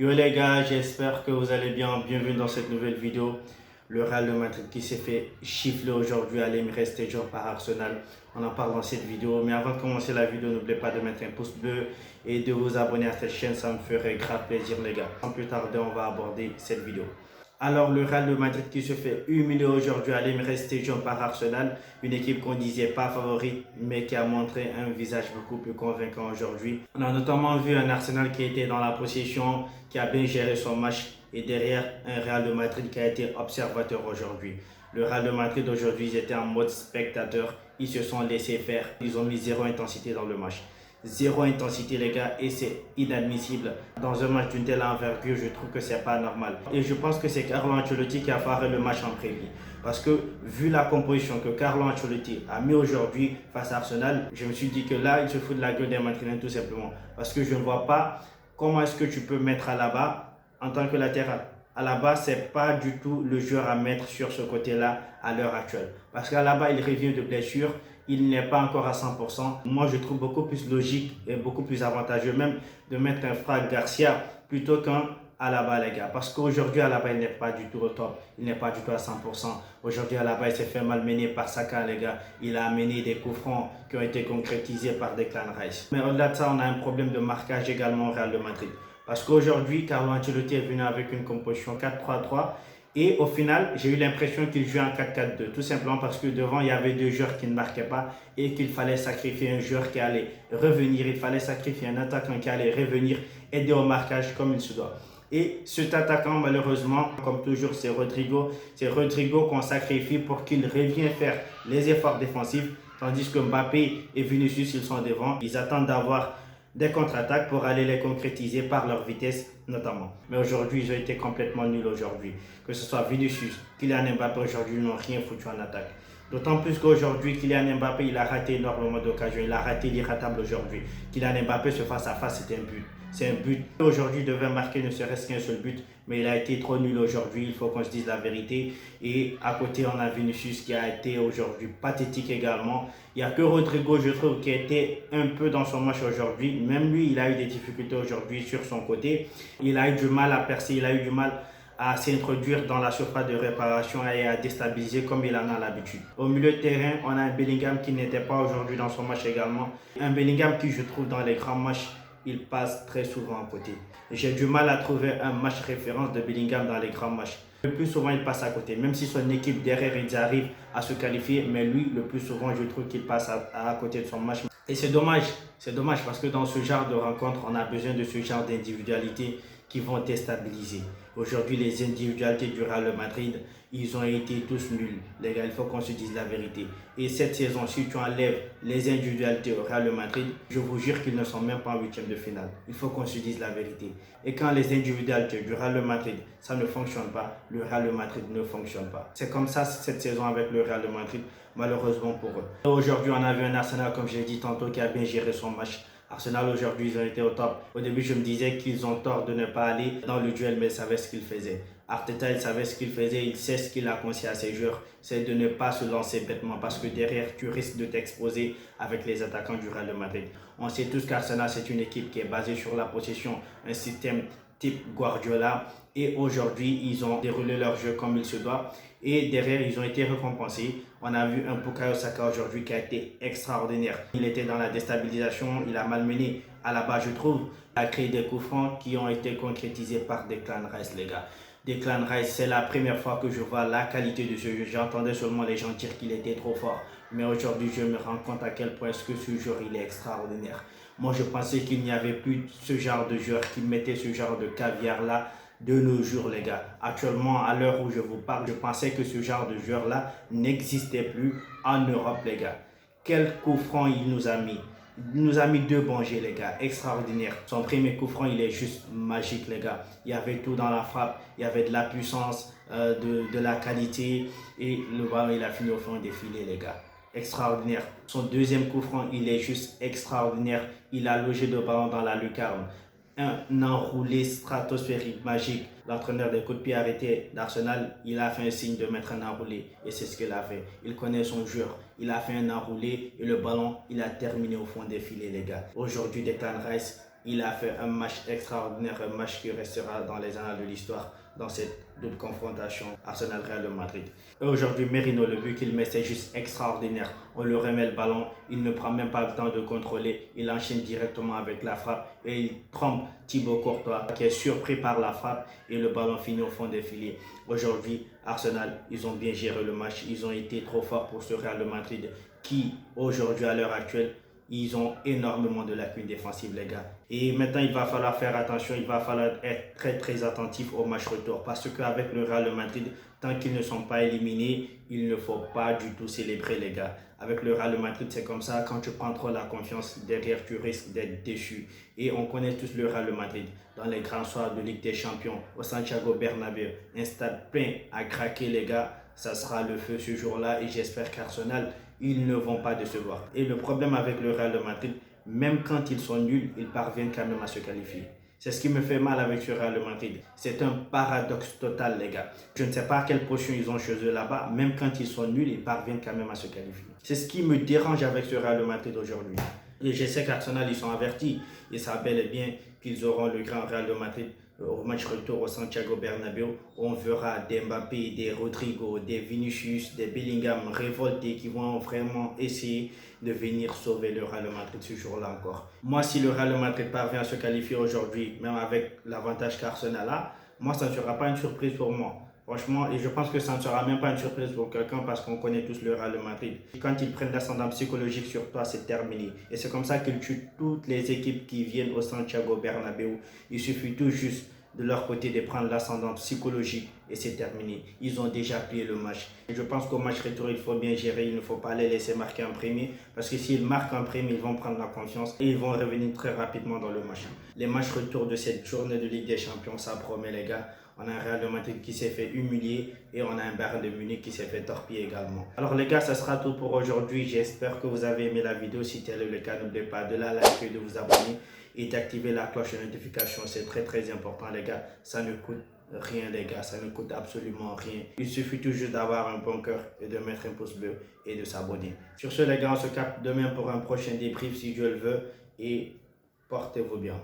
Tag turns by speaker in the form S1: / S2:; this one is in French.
S1: Yo les gars, j'espère que vous allez bien. Bienvenue dans cette nouvelle vidéo. Le Real de Madrid qui s'est fait gifler aujourd'hui à l'Emirates Stadium par Arsenal. On en parle dans cette vidéo. Mais avant de commencer la vidéo, n'oubliez pas de mettre un pouce bleu et de vous abonner à cette chaîne. Ça me ferait grave plaisir les gars. Sans plus tarder, on va aborder cette vidéo. Alors le Real de Madrid qui se fait humilier aujourd'hui à l'Emirates Stadium par Arsenal, une équipe qu'on disait pas favorite mais qui a montré un visage beaucoup plus convaincant aujourd'hui. On a notamment vu un Arsenal qui était dans la possession, qui a bien géré son match et derrière un Real de Madrid qui a été observateur aujourd'hui. Le Real de Madrid aujourd'hui, ils étaient en mode spectateur, ils se sont laissés faire, ils ont mis zéro intensité dans le match. Zéro intensité les gars et c'est inadmissible. Dans un match d'une telle envergure, je trouve que c'est pas normal. Et je pense que c'est Carlo Ancelotti qui a foiré le match en prévu. Parce que vu la composition que Carlo Ancelotti a mis aujourd'hui face à Arsenal, je me suis dit que là, il se fout de la gueule des Madrilènes tout simplement. Parce que je ne vois pas comment est-ce que tu peux mettre Alaba en tant que latéral. Alaba, ce n'est pas du tout le joueur à mettre sur ce côté-là à l'heure actuelle. Parce qu'Alaba, il revient de blessure, il n'est pas encore à 100%. Moi, je trouve beaucoup plus logique et beaucoup plus avantageux même de mettre un Fran Garcia plutôt qu'un Alaba, les gars. Parce qu'aujourd'hui, Alaba, il n'est pas du tout au top. Il n'est pas du tout à 100%. Aujourd'hui, Alaba, il s'est fait malmener par Saka, les gars. Il a amené des coups francs qui ont été concrétisés par Declan Rice. Mais au-delà de ça, on a un problème de marquage également au Real de Madrid. Parce qu'aujourd'hui, Carlo Ancelotti est venu avec une composition 4-3-3. Et au final, j'ai eu l'impression qu'il jouait en 4-4-2. Tout simplement parce que devant, il y avait deux joueurs qui ne marquaient pas et qu'il fallait sacrifier un joueur qui allait revenir. Il fallait sacrifier un attaquant qui allait revenir, aider au marquage comme il se doit. Et cet attaquant, malheureusement, comme toujours, c'est Rodrigo. C'est Rodrigo qu'on sacrifie pour qu'il revienne faire les efforts défensifs. Tandis que Mbappé et Vinicius, ils sont devant. Ils attendent d'avoir des contre-attaques pour aller les concrétiser par leur vitesse notamment. Mais aujourd'hui, ils ont été complètement nuls aujourd'hui. Que ce soit Vinicius, Kylian Mbappé aujourd'hui, ils n'ont rien foutu en attaque. D'autant plus qu'aujourd'hui, Kylian Mbappé, il a raté énormément d'occasions. Il a raté l'irratable aujourd'hui. Kylian Mbappé, ce face-à-face, c'était un but. C'est un but. Aujourd'hui, il devait marquer ne serait-ce qu'un seul but, mais il a été trop nul aujourd'hui. Il faut qu'on se dise la vérité. Et à côté, on a Vinicius qui a été aujourd'hui pathétique également. Il n'y a que Rodrigo, je trouve, qui était un peu dans son match aujourd'hui. Même lui, il a eu des difficultés aujourd'hui sur son côté. Il a eu du mal à percer, il a eu du mal à s'introduire dans la surface de réparation et à déstabiliser comme il en a l'habitude. Au milieu de terrain, on a un Bellingham qui n'était pas aujourd'hui dans son match également. Un Bellingham qui, je trouve, dans les grands matchs, il passe très souvent à côté. J'ai du mal à trouver un match référence de Bellingham dans les grands matchs. Le plus souvent, il passe à côté. Même si son équipe derrière, ils arrivent à se qualifier, mais lui, le plus souvent, je trouve qu'il passe à côté de son match. Et c'est dommage parce que dans ce genre de rencontre, on a besoin de ce genre d'individualité qui vont déstabiliser. Aujourd'hui, les individualités du Real Madrid, ils ont été tous nuls. Les gars, il faut qu'on se dise la vérité. Et cette saison, si tu enlèves les individualités au Real Madrid, je vous jure qu'ils ne sont même pas en huitième de finale. Il faut qu'on se dise la vérité. Et quand les individualités du Real Madrid, ça ne fonctionne pas, le Real Madrid ne fonctionne pas. C'est comme ça cette saison avec le Real Madrid, malheureusement pour eux. Aujourd'hui, on a vu un Arsenal, comme je l'ai dit tantôt, qui a bien géré son match. Arsenal aujourd'hui, ils ont été au top. Au début, je me disais qu'ils ont tort de ne pas aller dans le duel, mais ils savaient ce qu'ils faisaient. Arteta, il savait ce qu'il faisait, il sait ce qu'il a conseillé à ses joueurs, c'est de ne pas se lancer bêtement parce que derrière, tu risques de t'exposer avec les attaquants du Real de Madrid. On sait tous qu'Arsenal, c'est une équipe qui est basée sur la possession, un système type Guardiola. Et aujourd'hui, ils ont déroulé leur jeu comme il se doit. Et derrière, ils ont été récompensés. On a vu un Bukayo Saka aujourd'hui qui a été extraordinaire. Il était dans la déstabilisation, il a malmené à la base, je trouve. Il a créé des coups francs qui ont été concrétisés par Declan Rice, les gars. Declan Rice, c'est la première fois que je vois la qualité de ce jeu. J'entendais seulement les gens dire qu'il était trop fort. Mais aujourd'hui, je me rends compte à quel point est-ce que ce joueur, il est extraordinaire. Moi, je pensais qu'il n'y avait plus ce genre de joueur qui mettait ce genre de caviar-là de nos jours, les gars. Actuellement, à l'heure où je vous parle, je pensais que ce genre de joueur-là n'existait plus en Europe, les gars. Quel coup franc il nous a mis. Il nous a mis deux bons jets, les gars, extraordinaire. Son premier coup franc, il est juste magique, les gars. Il y avait tout dans la frappe, il y avait de la puissance, de la qualité. Et le ballon, il a fini au fond des filets, les gars. Extraordinaire. Son deuxième coup franc, il est juste extraordinaire. Il a logé le ballon dans la lucarne. Un enroulé stratosphérique magique. L'entraîneur des coups de pied arrêtés d'Arsenal, il a fait un signe de mettre un enroulé et c'est ce qu'il a fait. Il connaît son joueur. Il a fait un enroulé et le ballon, il a terminé au fond des filets, les gars. Aujourd'hui, Declan Rice, Il a fait un match extraordinaire, un match qui restera dans les annales de l'histoire dans cette double confrontation Arsenal-Real de Madrid. Et aujourd'hui, Merino, le but qu'il met, c'est juste extraordinaire. On lui remet le ballon, il ne prend même pas le temps de contrôler, il enchaîne directement avec la frappe et il trompe Thibaut Courtois qui est surpris par la frappe et le ballon finit au fond des filets. Aujourd'hui, Arsenal, ils ont bien géré le match, ils ont été trop forts pour ce Real de Madrid qui, aujourd'hui, à l'heure actuelle, ils ont énormément de lacunes défensives, les gars. Et maintenant, il va falloir faire attention, il va falloir être très attentif au match retour. Parce qu'avec le Real de Madrid, tant qu'ils ne sont pas éliminés, il ne faut pas du tout célébrer, les gars. Avec le Real de Madrid, c'est comme ça. Quand tu prends trop la confiance, derrière, tu risques d'être déçu. Et on connaît tous le Real de Madrid. Dans les grands soirs de Ligue des Champions, au Santiago Bernabéu, un stade plein à craquer, les gars. Ça sera le feu ce jour-là et j'espère qu'Arsenal, ils ne vont pas décevoir. Et le problème avec le Real de Madrid, même quand ils sont nuls, ils parviennent quand même à se qualifier. C'est ce qui me fait mal avec ce Real de Madrid. C'est un paradoxe total, les gars. Je ne sais pas quelle potion ils ont chez eux là-bas. Même quand ils sont nuls, ils parviennent quand même à se qualifier. C'est ce qui me dérange avec ce Real de Madrid aujourd'hui. Et je sais qu'Arsenal, ils sont avertis. Ils savent bel et bien qu'ils auront le grand Real de Madrid au match retour au Santiago Bernabéu. On verra des Mbappé, des Rodrigo, des Vinicius, des Bellingham révoltés qui vont vraiment essayer de venir sauver le Real de Madrid ce jour-là encore. Moi, si le Real de Madrid parvient à se qualifier aujourd'hui, même avec l'avantage qu'Arsenal a, moi, ça ne sera pas une surprise pour moi. Franchement, et je pense que ça ne sera même pas une surprise pour quelqu'un parce qu'on connaît tous le Real de Madrid. Quand ils prennent l'ascendant psychologique sur toi, c'est terminé. Et c'est comme ça qu'ils tuent toutes les équipes qui viennent au Santiago Bernabéu. Il suffit tout juste de leur côté de prendre l'ascendant psychologique et c'est terminé. Ils ont déjà plié le match. Et je pense qu'au match retour, il faut bien gérer. Il ne faut pas les laisser marquer en premier parce que s'ils marquent en premier, ils vont prendre la confiance et ils vont revenir très rapidement dans le match. Les matchs retour de cette journée de Ligue des Champions, ça promet, les gars. On a un Real de Madrid qui s'est fait humilier et on a un Bayern de Munich qui s'est fait torpiller également. Alors les gars, ça sera tout pour aujourd'hui. J'espère que vous avez aimé la vidéo. Si tel est le cas, n'oubliez pas de la liker, de vous abonner et d'activer la cloche de notification. C'est très important, les gars. Ça ne coûte rien, les gars. Ça ne coûte absolument rien. Il suffit tout juste d'avoir un bon cœur et de mettre un pouce bleu et de s'abonner. Sur ce, les gars, on se capte demain pour un prochain débrief si Dieu le veut et portez-vous bien.